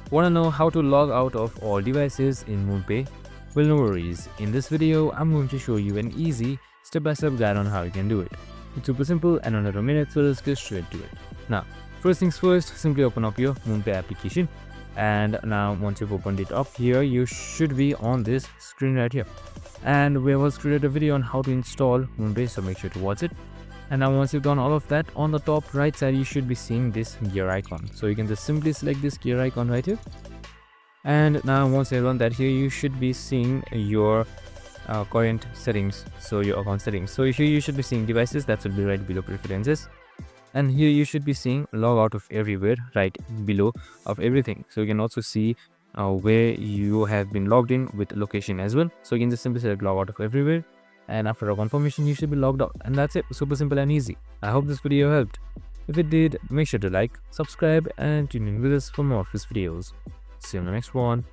Want to know how to log out of all devices in MoonPay? Well, no worries. In this video, I'm going to show you an easy step-by-step guide on how you can do it. It's super simple and under a minute, so let's get straight to it. Now, first things first, simply open up your MoonPay application. And now once you've opened it up here, you should be on this screen right here. And we have also created a video on how to install MoonPay, so make sure to watch it. And now once you've done all of that, on the top right side you should be seeing this gear icon, so you can just simply select this gear icon right here. And now once you've done that, here you should be seeing your current settings, so your account settings. So here you should be seeing devices, that should be right below preferences, and here you should be seeing log out of everywhere right below of everything. So you can also see where you have been logged in with location as well. So you can just simply select log out of everywhere, and after a confirmation you should be logged out, and that's it. Super simple and easy. I hope this video helped. If it did, make sure to like, subscribe and tune in with us for more of these videos. See you in the next one.